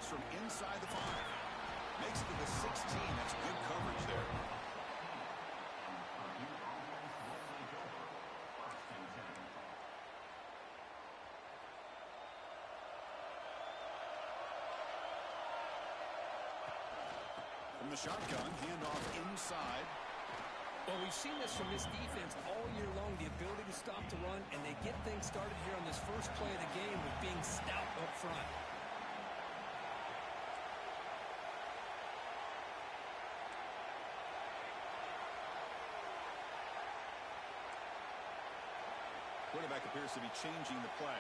pass from inside the 5. Makes it to the 16. That's good coverage there. From the shotgun, handoff inside. Well, we've seen this from this defense all year long, the ability to stop the run, and they get things started here on this first play of the game with being stout up front. Quarterback appears to be changing the play.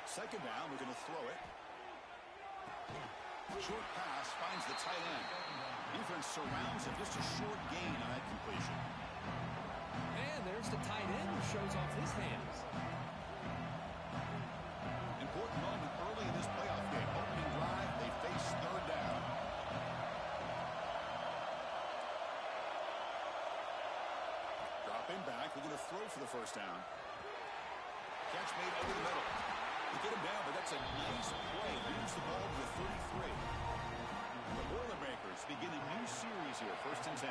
Second down, we're going to throw it. Short pass finds the tight end. Defense surrounds him. Just a short gain on that completion. And there's the tight end who shows off his hands. Important moment early in this playoff game. Opening drive, they face third down. Dropping back, we're going to throw for the first down. Catch made over the middle. They get him down, but that's a nice play. Moves the ball to the 33. The Boilermakers begin a new series here, 1st and 10.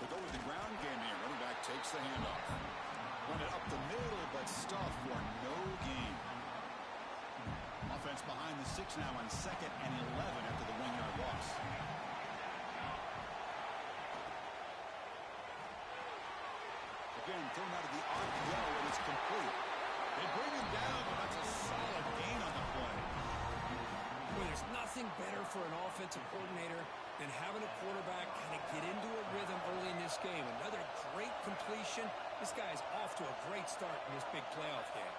They go with the ground game here. Running back takes the handoff. Run it up the middle, but stuff for no gain. Offense behind the 6 now on 2nd and 11 after the 1-yard loss. Again, thrown out of the RPO, and it's complete. They bring him down, but that's a solid gain on the play. Well, there's nothing better for an offensive coordinator than having a quarterback kind of get into a rhythm early in this game. Another great completion. This guy's off to a great start in this big playoff game.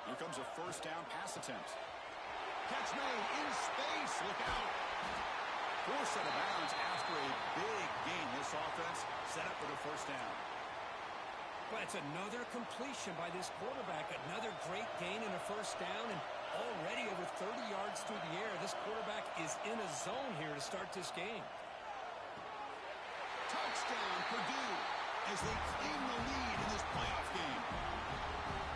Here comes a first down pass attempt. Catch made in space. Look out. Forced out of bounds after a big gain. This offense set up for the first down. But it's another completion by this quarterback. Another great gain in a first down, and already over 30 yards through the air. This quarterback is in a zone here to start this game. Touchdown, Purdue, as they claim the lead in this playoff game.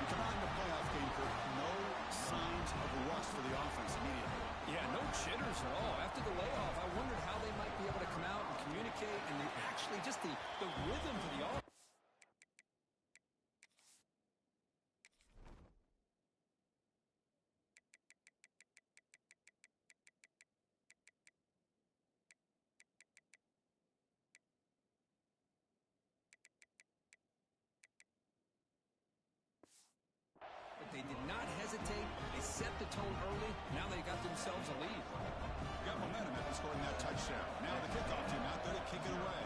We come out in the playoff game for no signs of rust for the offense immediately. Yeah, no jitters at all. After the layoff, I wondered how they might be able to come out and communicate, and actually just the rhythm for the offense. But they did not hesitate. They set the tone early. Now they got themselves a lead. Got momentum after scoring that touchdown. Now the kickoff team out there to kick it away.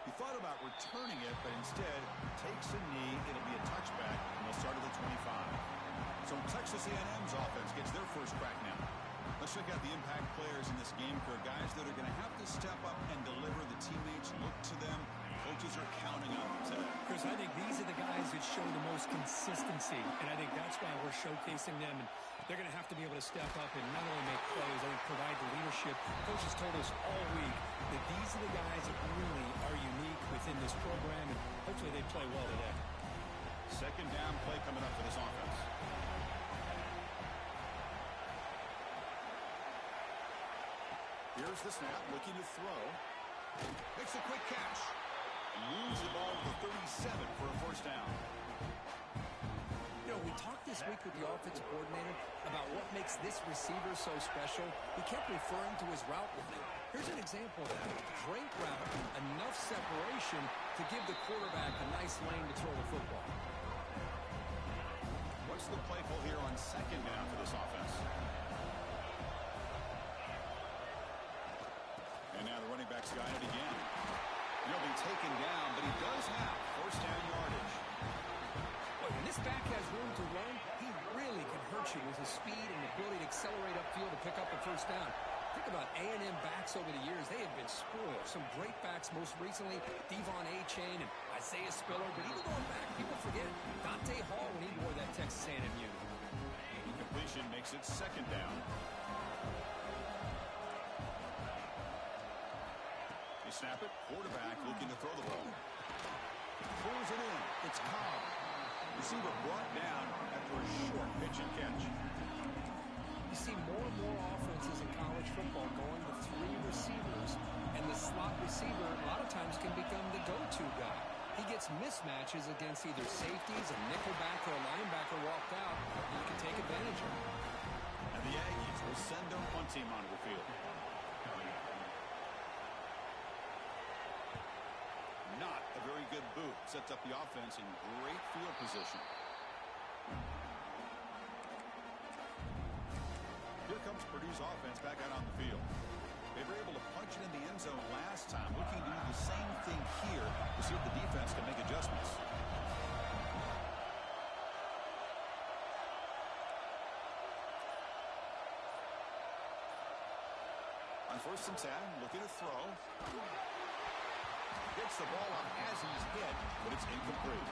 He thought about returning it, but instead takes a knee. It'll be a touchback, and they'll start at the 25. So Texas A&M's offense gets their first crack now. Let's check out the impact players in this game for guys that are going to have to step up and deliver. The teammates look to them. Coaches are counting on them today. Chris, I think these are the guys that show the most consistency, and I think that's why we're showcasing them. And they're going to have to be able to step up and not only make plays, I think provide the leadership. Coaches told us all week that these are the guys that really are unique within this program, and hopefully they play well today. Second down play coming up for this offense. Here's the snap, looking to throw. Makes a quick catch. Moves the ball to the 37 for a first down. You know, we talked this week with the offensive coordinator about what makes this receiver so special. He kept referring to his route running. Here's an example of that. Great route, enough separation to give the quarterback a nice lane to throw the football. What's the play call here on second down for this offense? And now the running back's got it again. He'll be taken down, but he does have first down yardage. Boy, when this back has room to run, he really can hurt you with his speed and ability to accelerate upfield to pick up the first down. Think about A&M backs over the years. They have been spoiled. Some great backs, most recently Devon A-Chain and Isaiah Spiller. But even going back, people forget Dante Hall when he wore that Texas A&M uniform. Completion completion makes it second down. They snap it. Quarterback looking to throw the ball. Pulls it in. It's Cobb. Receiver brought down after a short pitch and catch. You see more and more offenses in college football going to 3 receivers, and the slot receiver a lot of times can become the go-to guy. He gets mismatches against either safeties, a nickelback, or a linebacker walked out, and he can take advantage of it. And the Aggies will send their punt team onto the field. Not a very good boot. Sets up the offense in great field position. Here comes Purdue's offense back out on the field. They were able to punch it in the end zone last time. Looking to do the same thing here to see if the defense can make adjustments. On 1st and 10, looking to throw. Gets the ball up as he's hit, but it's incomplete.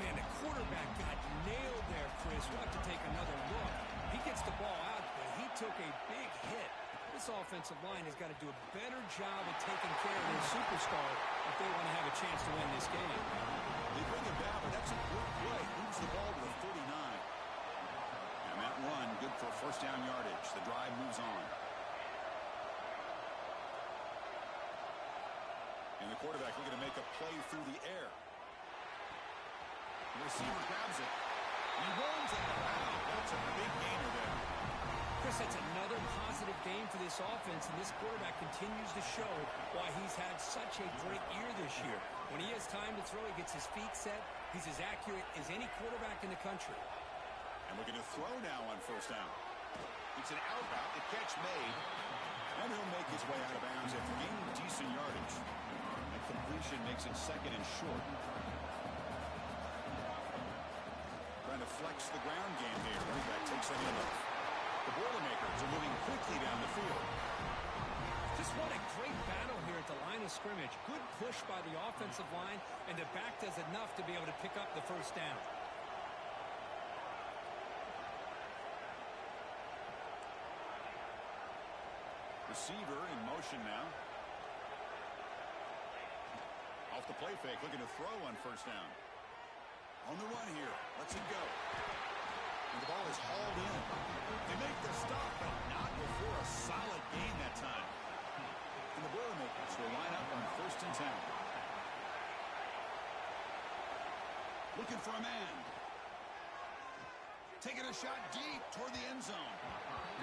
Man, the quarterback got nailed there, Chris. We'll have to take another look. He gets the ball out, but he took a big hit. This offensive line has got to do a better job of taking care of their superstar if they want to have a chance to win this game. They bring him down, but that's a good play. Moves the ball to the 39. And that run, good for first down yardage. The drive moves on. And the quarterback looking to make a play through the air. The receiver grabs it. He runs out of bounds. That's a big gainer there. Chris, that's another positive game for this offense, and this quarterback continues to show why he's had such a great year this year. When he has time to throw, he gets his feet set. He's as accurate as any quarterback in the country. And looking to throw now on first down. It's an out route. The catch made. And he'll make his way out of bounds after gaining decent yardage. And completion makes it second and short. Trying to flex the ground game here. Running back takes the handoff. The Boilermakers are moving quickly down the field. Just what a great battle here at the line of scrimmage. Good push by the offensive line, and the back does enough to be able to pick up the first down. Receiver in motion now. Off the play fake, looking to throw on first down. On the run here, lets it go. And the ball is hauled in. They make the stop, but not before a solid gain that time. And the Boilermakers will line up on 1st and 10. Looking for a man. Taking a shot deep toward the end zone.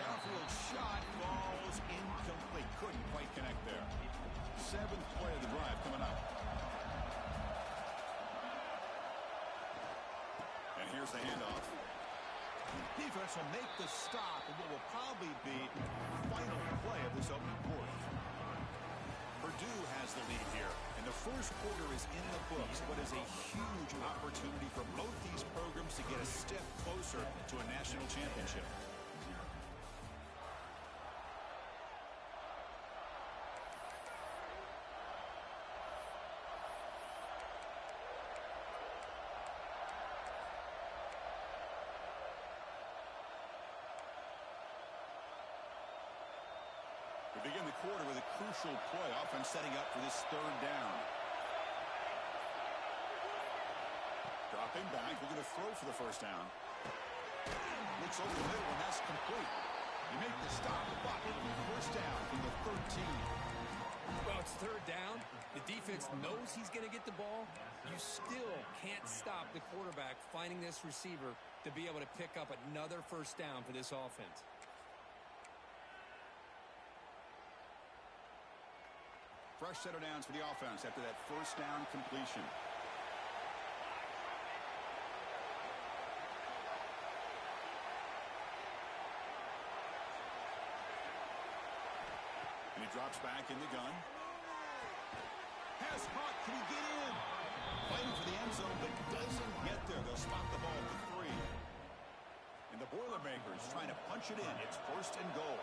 Downfield shot falls incomplete. Couldn't quite connect there. 7th play of the drive coming up. And here's the handoff. Defense will make the stop in what will probably be the final play of this opening quarter. Purdue has the lead here, and the first quarter is in the books. What is a huge opportunity for both these programs to get a step closer to a national championship. We begin the quarter with a crucial play, offense setting up for this 3rd down. Dropping back, we're going to throw for the first down. Looks over the middle, and that's complete. You make the stop, but first down from the 13. Well, it's 3rd down. The defense knows he's going to get the ball. You still can't stop the quarterback finding this receiver to be able to pick up another first down for this offense. Fresh set of downs for the offense after that first down completion. And he drops back in the gun. Has Hawk, can he get in? Fighting for the end zone, but doesn't get there. They'll spot the ball at the 3. And the Boilermakers trying to punch it in. It's 1st and goal.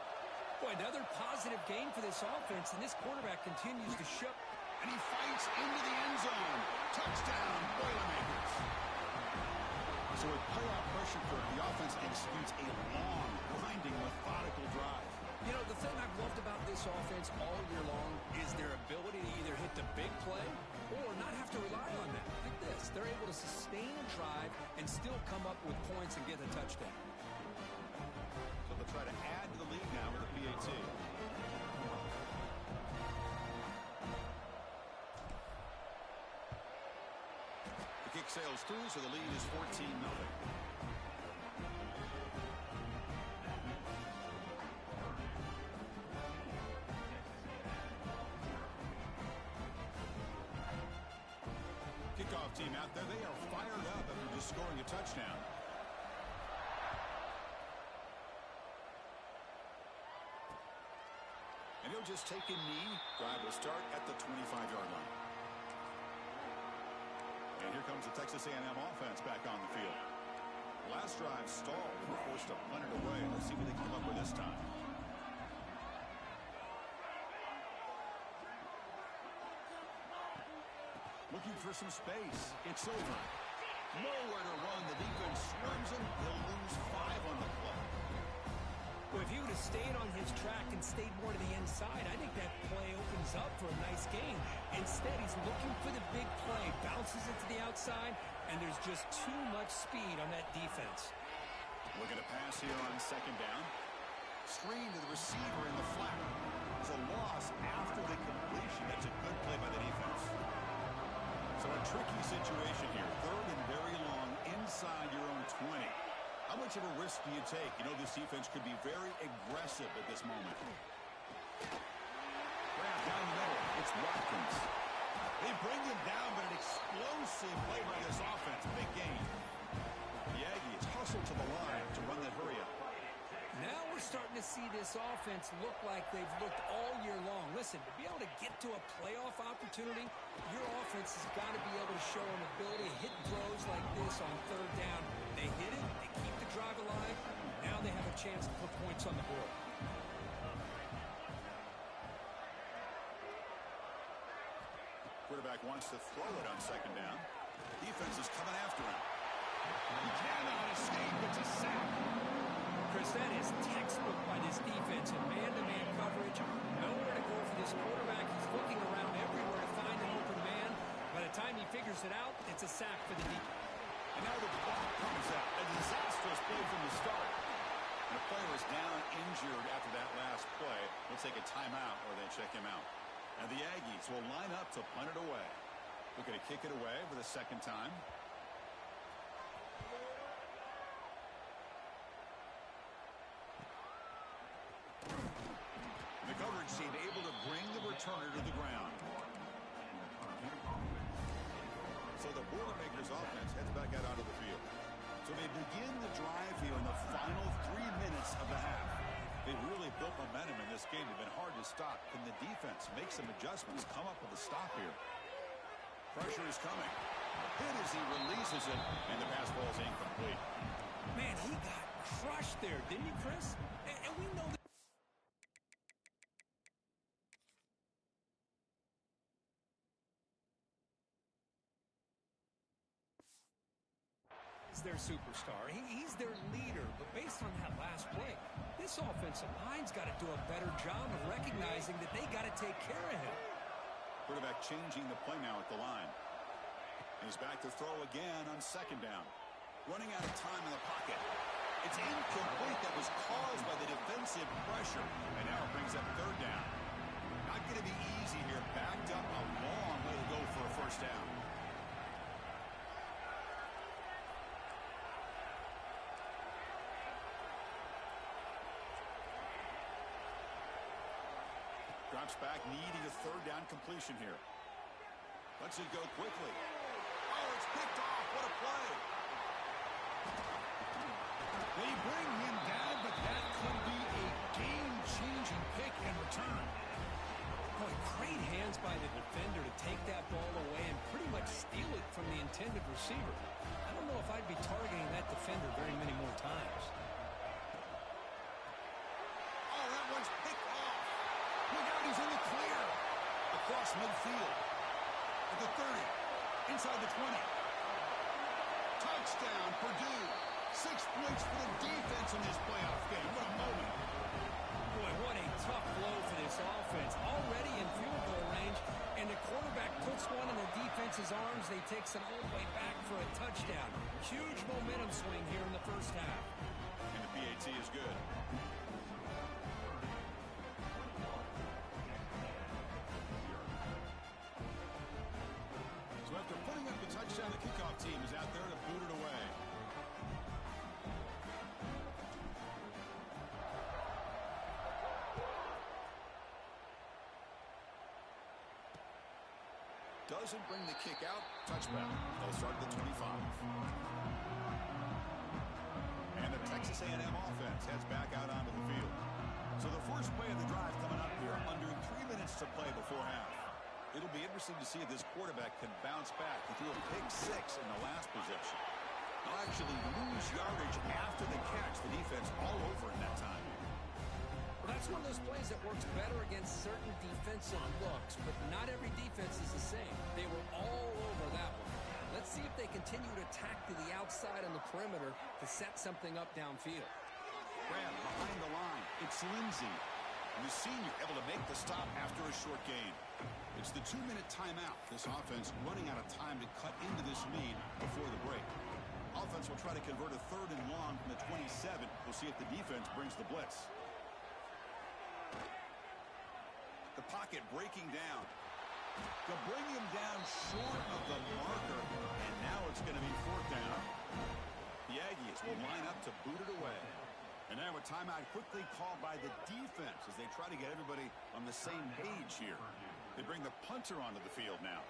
Boy, another positive game for this offense, and this quarterback continues to show. And he fights into the end zone. Touchdown, Boilermakers. So with playoff pressure for the offense executes a this offense all year long is their ability to either hit the big play or not have to rely on that. Like this, they're able to sustain a drive and still come up with points and get a touchdown. So they'll try to add to the lead now with a PAT. The kick sails through, so the lead is 14-0. Kickoff team out there. They are fired up after just scoring a touchdown. And he'll just take a knee. Drive will start at the 25-yard line. And here comes the Texas A&M offense back on the field. Last drive stalled. They were forced to punt it away. Let's see what they come up with this time. Looking for some space. It's over. Nowhere to run. The defense swarms him. He'll lose 5 on the play. Well, if he would have stayed on his track and stayed more to the inside, I think that play opens up for a nice game. Instead, he's looking for the big play. Bounces it to the outside, and there's just too much speed on that defense. Look at a pass here on second down. Screen to the receiver in the flat. It's a loss after the completion. That's a good play by the defense. So a tricky situation here. Third and very long inside your own 20. How much of a risk do you take? You know, this defense could be very aggressive at this moment. Grab down the middle. It's Watkins. They bring him down, but an explosive play by this offense. Big game. The Aggies hustle to the line to run that hurry up. Now we're starting to see this offense look like they've looked all year long. Listen, to be able to get to a playoff opportunity, your offense has got to be able to show an ability to hit throws like this on third down. They hit it, they keep the drive alive. Now they have a chance to put points on the board. Quarterback wants to throw it on second down. Defense is coming after him. He cannot escape. It's a sack. Chris, that is textbook by this defense in man-to-man coverage. Nowhere to go for this quarterback. He's looking around everywhere to find an open man. By the time he figures it out, it's a sack for the defense. And now the clock comes out. A disastrous play from the start. And the player is down injured after that last play. We'll take a timeout or they check him out. And the Aggies will line up to punt it away. Looking to kick it away for the second time. The coverage team able to bring the returner to the ground. So the Boilermakers offense heads back out onto the field. So they begin the drive here in the final 3 minutes of the half. They've really built momentum in this game. They've been hard to stop. Can the defense make some adjustments, come up with a stop here? Pressure is coming. Hit as he releases it, and the pass ball is incomplete. Man, he got crushed there, didn't he, Chris? And we know that he's their superstar. He's their leader. But based on that last play, this offensive line's got to do a better job of recognizing that they got to take care of him. Quarterback changing the play now at the line. He's back to throw again on second down. Running out of time in the pocket. It's incomplete. That was caused by the defensive pressure. And now it brings up third down. Not going to be easy here. Backed up a long way to go for a first down. Drops back, needing a third down completion here. Lets it go quickly. Oh, it's picked off. What a play. They bring him down, but that could be a game-changing pick and return. Boy, great hands by the defender to take that ball away and pretty much steal it from the intended receiver. I don't know if I'd be targeting that defender very many more times. Oh, that one's picked off. Look out, he's in the clear. Across midfield. At the 30. Inside the 20. Touchdown, Purdue. 6 points for the defense in this playoff game. What a moment. Boy, what a tough blow for this his arms. They takes it all the way back for a touchdown. Huge momentum swing here in the first half. And the PAT is good. So after putting up the touchdown, the kickoff team is out there to boot it away. Doesn't bring the kick out. Touchback. They'll start at the 25. And the Texas A&M offense heads back out onto the field. So the first play of the drive coming up here, under 3 minutes to play before half. It'll be interesting to see if this quarterback can bounce back. He threw a pick 6 in the last possession. They'll actually lose yardage after the catch. The defense all over in that time. Well, that's one of those plays that works better against certain defensive looks, but not every defense is the same. They were all over that one. Let's see if they continue to attack to the outside on the perimeter to set something up downfield. Graham behind the line. It's Lindsey. The senior able to make the stop after a short gain. It's the 2-minute timeout. This offense running out of time to cut into this lead before the break. Offense will try to convert a 3rd and long from the 27. We'll see if the defense brings the blitz. The pocket breaking down. They'll bring him down short of the marker, and now it's going to be 4th down. The Aggies will line up to boot it away. And now a timeout quickly called by the defense as they try to get everybody on the same page here. They bring the punter onto the field now.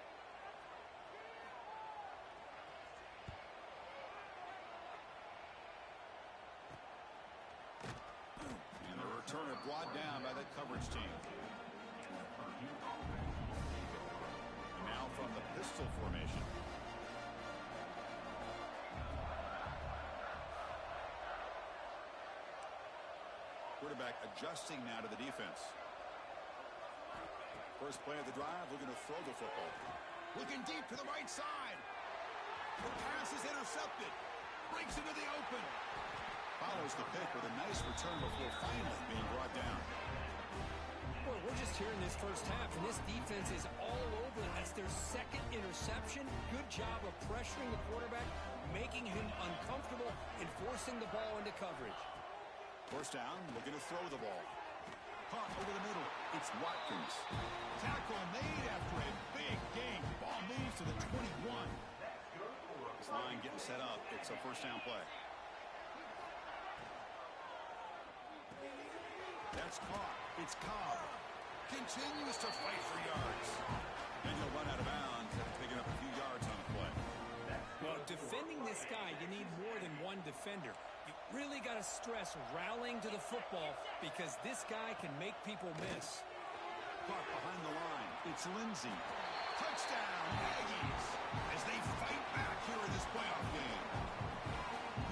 And the returner brought down by the coverage team. And now from the pistol formation. Quarterback adjusting now to the defense. First play of the drive, looking to throw the football. Looking deep to the right side. The pass is intercepted. Breaks into the open. Follows the pick with a nice return before finally being brought down. Boy, we're just here in this first half, and this defense is all over it. That's their 2nd interception. Good job of pressuring the quarterback, making him uncomfortable, and forcing the ball into coverage. First down, looking to throw the ball. Caught over the middle. It's Watkins. Tackle made after a big gain. Ball moves to the 21. This line getting set up. It's a first down play. That's caught. It's Cobb. Continues to fight for yards. And he'll run out of bounds after picking up a few yards on the play. Well, defending this guy, you need more than one defender. You really got to stress rallying to the football because this guy can make people miss. Caught behind the line. It's Lindsey. Touchdown, Aggies, as they fight back here in this playoff game.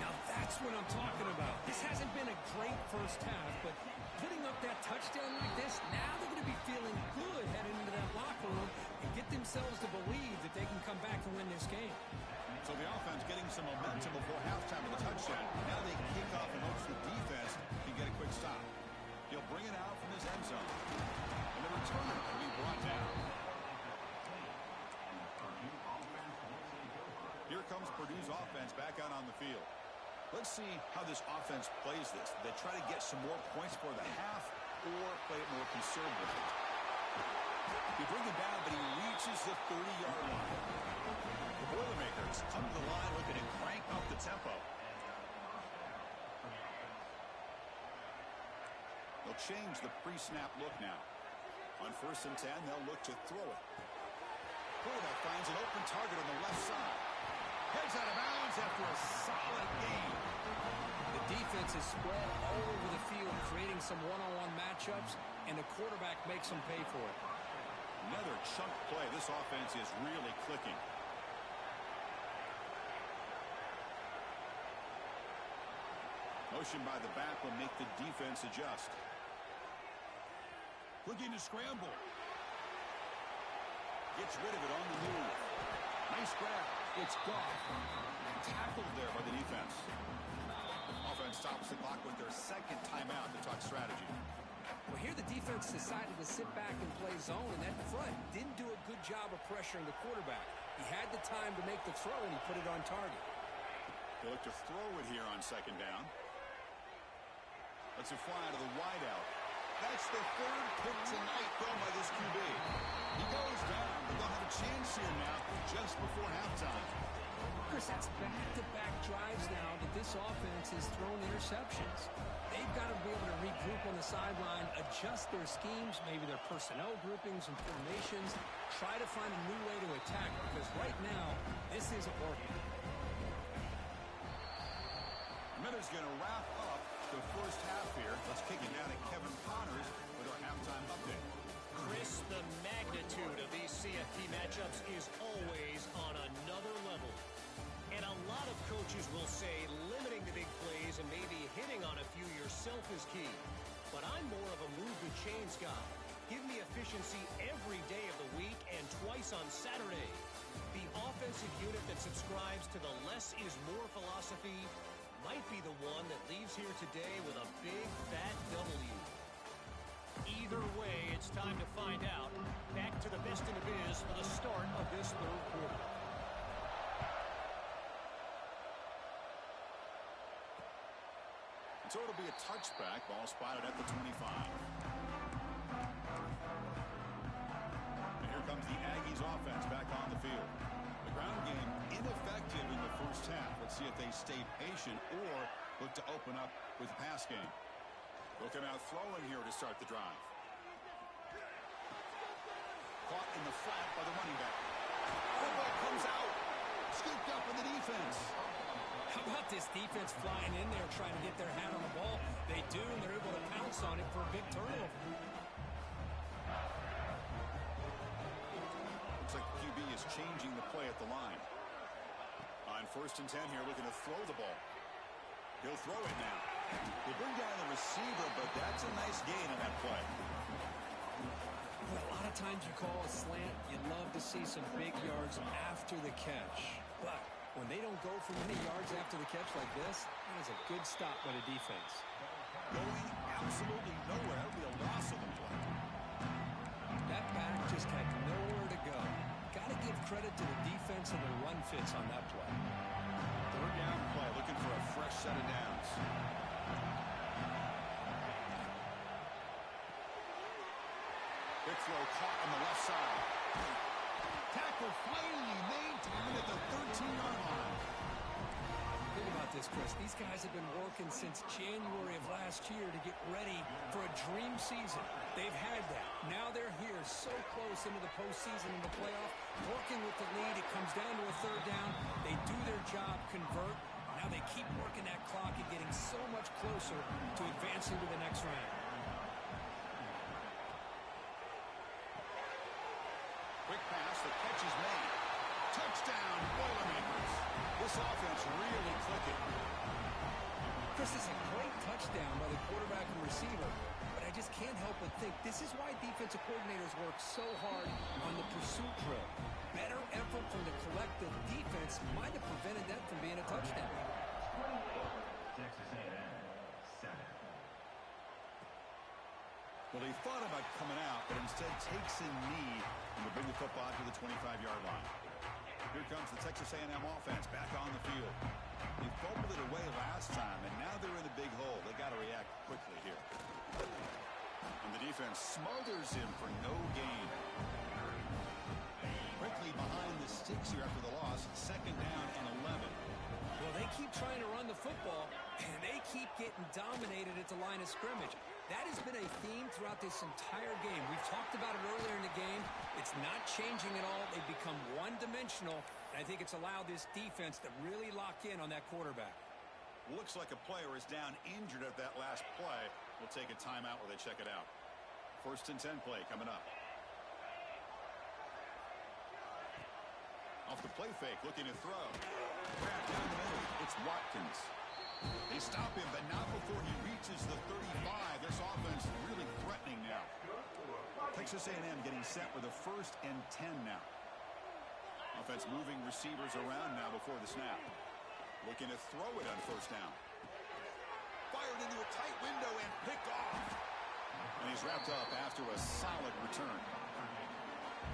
Now that's what I'm talking about. This hasn't been a great first half, but putting up that touchdown like this, now they're going to be feeling good heading into that locker room and get themselves to believe that they can come back and win this game. So the offense getting some momentum before halftime with a touchdown. Now they kick off and hopes the defense can get a quick stop. He'll bring it out from his end zone. And the returner will be brought down. Here comes Purdue's offense back out on the field. Let's see how this offense plays this. They try to get some more points for the half or play it more conservatively. They bring him down, but he reaches the 30-yard line. The Boilermakers come to the line looking to crank up the tempo. They'll change the pre-snap look now. On 1st and 10, they'll look to throw it. Quarterback finds an open target on the left side. Heads out of bounds after a solid gain. The defense is spread all over the field, creating some one-on-one matchups, and the quarterback makes them pay for it. Another chunk play. This offense is really clicking. Motion by the back will make the defense adjust. Looking to scramble. Gets rid of it on the move. Nice grab. It's Goff. Tackled there by the defense. Offense stops the clock with their 2nd timeout to talk strategy. Well, here the defense decided to sit back and play zone, and that front didn't do a good job of pressuring the quarterback. He had the time to make the throw, and he put it on target. They look to throw it here on second down. Let's it fly to the wideout. That's the third pick tonight thrown by this QB. He goes down, but they'll have a chance here now just before halftime. Chris, that's back-to-back drives now that this offense has thrown interceptions. They've got to be able to regroup on the sideline, adjust their schemes, maybe their personnel groupings and formations, try to find a new way to attack, because right now, this isn't working. Miller's going to wrap up the first half here. Let's kick it down to Kevin Connors with our halftime update. Chris, the magnitude of these CFP matchups is always on another level. And a lot of coaches will say limiting the big plays and maybe hitting on a few yourself is key. But I'm more of a move the chains guy. Give me efficiency every day of the week and twice on Saturday. The offensive unit that subscribes to the less is more philosophy might be the one that leaves here today with a big, fat W. Either way, it's time to find out. Back to the best in the biz for the start of this third quarter. So it'll be a touchback. Ball spotted at the 25. And here comes the Aggies offense back on the field. The ground game ineffective in the first half. Let's see if they stay patient or look to open up with the pass game. They'll come out throwing here to start the drive. Caught in the flat by the running back. Football comes out. Scooped up in the defense. How about this defense flying in there trying to get their hand on the ball? They do, and they're able to pounce on it for a big turnover. Looks like the QB is changing the play at the line. On 1st and 10 here, looking to throw the ball. He'll throw it now. They bring down the receiver, but that's a nice gain on that play. Well, a lot of times you call a slant, you'd love to see some big yards after the catch. But when they don't go for many yards after the catch like this, that is a good stop by the defense. Going absolutely nowhere. That would be a loss of the play. That back just had nowhere to go. Got to give credit to the defense and the run fits on that play. Third down play, looking for a fresh set of downs. Quick throw caught on the left side. Tackle finally maintained at the 13-yard line. Think about this, Chris. These guys have been working since January of last year to get ready for a dream season. They've had that. Now they're here so close into the postseason and the playoff, working with the lead. It comes down to a third down. They do their job, convert. Now they keep working that clock and getting so much closer to advancing to the next round. Quick pass, the catch is made. Touchdown, Boilermakers. This offense really clicking. Chris, is a great touchdown by the quarterback and receiver, but I just can't help but think this is why defensive coordinators work so hard on the pursuit drill. Better effort from the collective defense might have prevented that from being a touchdown. Texas A&M, 7. Well, he thought about coming out, but instead takes a knee and will bring the football to the 25-yard line. Here comes the Texas A&M offense back on the field. They fumbled it away last time, and now they're in a big hole. They got to react quickly here. And the defense smothers him for no gain. Quickly behind the sticks here after the loss. 2nd down and 11. Well, they keep trying to run the football, and they keep getting dominated at the line of scrimmage. That has been a theme throughout this entire game. We've talked about it earlier in the game. It's not changing at all. They've become one-dimensional, and I think it's allowed this defense to really lock in on that quarterback. Looks like a player is down injured at that last play. We'll take a timeout while they check it out. 1st and 10 play coming up. Off the play fake, looking to throw. Grab down the middle. It's Watkins. They stop him, but not before he reaches the 35. This offense really threatening now. Texas A&M getting set with a 1st and 10 now. Offense moving receivers around now before the snap. Looking to throw it on 1st down. Fired into a tight window and picked off. And he's wrapped up after a solid return.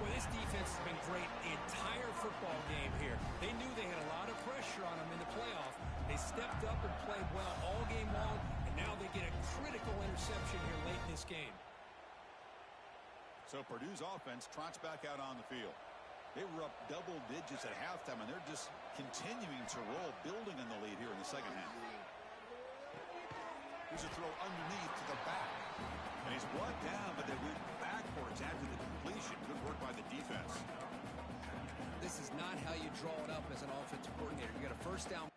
Well, this defense has been great the entire football game here. They knew they had a lot of pressure on them in the playoff. They stepped up and played well all game long, and now they get a critical interception here late in this game. So Purdue's offense trots back out on the field. They were up double digits at halftime, and they're just continuing to roll, building on the lead here in the second half. Here's a throw underneath to the back. And he's brought down, but they went backwards after the completion. Good work by the defense. This is not how you draw it up as an offensive coordinator. You got a first down.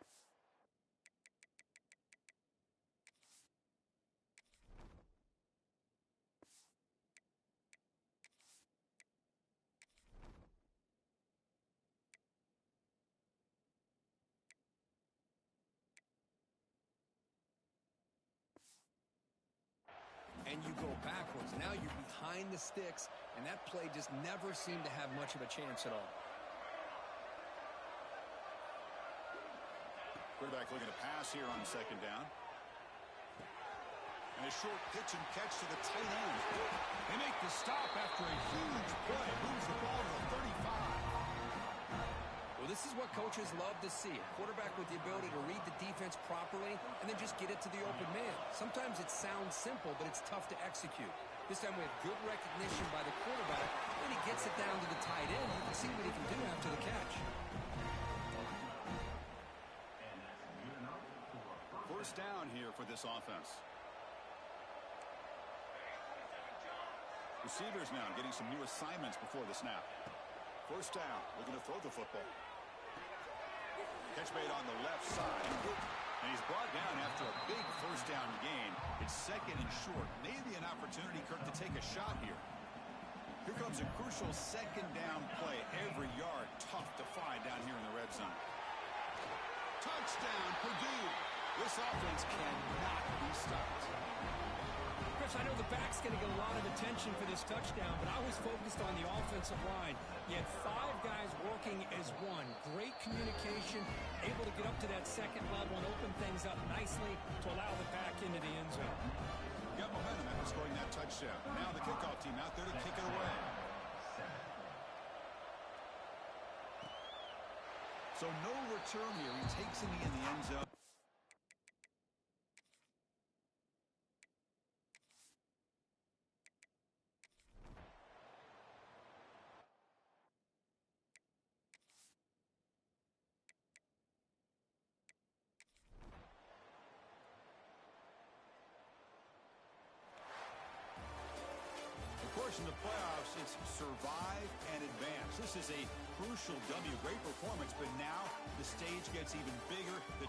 And you go backwards. Now you're behind the sticks, and that play just never seemed to have much of a chance at all. Quarterback looking to pass here on second down. And a short pitch and catch to the tight end. They make the stop after a huge play. Moves the ball to the 35. Well, this is what coaches love to see. A quarterback with the ability to read the defense properly and then just get it to the open man. Sometimes it sounds simple, but it's tough to execute. This time we have good recognition by the quarterback. When he gets it down to the tight end, you can see what he can do after the catch. First down here for this offense. Receivers now getting some new assignments before the snap. First down, looking to throw the football. Catch made on the left side. And he's brought down after a big first down gain. It's second and short. Maybe an opportunity, Kirk, to take a shot here. Here comes a crucial second down play. Every yard tough to find down here in the red zone. Touchdown, Purdue. This offense cannot be stopped. Chris, I know the back's going to get a lot of attention for this touchdown, but I was focused on the offensive line. You had 5 guys working as one. Great communication, able to get up to that second level and open things up nicely to allow the back into the end zone. Got momentum after scoring that touchdown. Now the kickoff team out there to kick it away. So no return here. He takes it in the end zone. Of course, in the playoffs, it's survive and advance. This is a crucial W. Great performance, but now the stage gets even bigger. The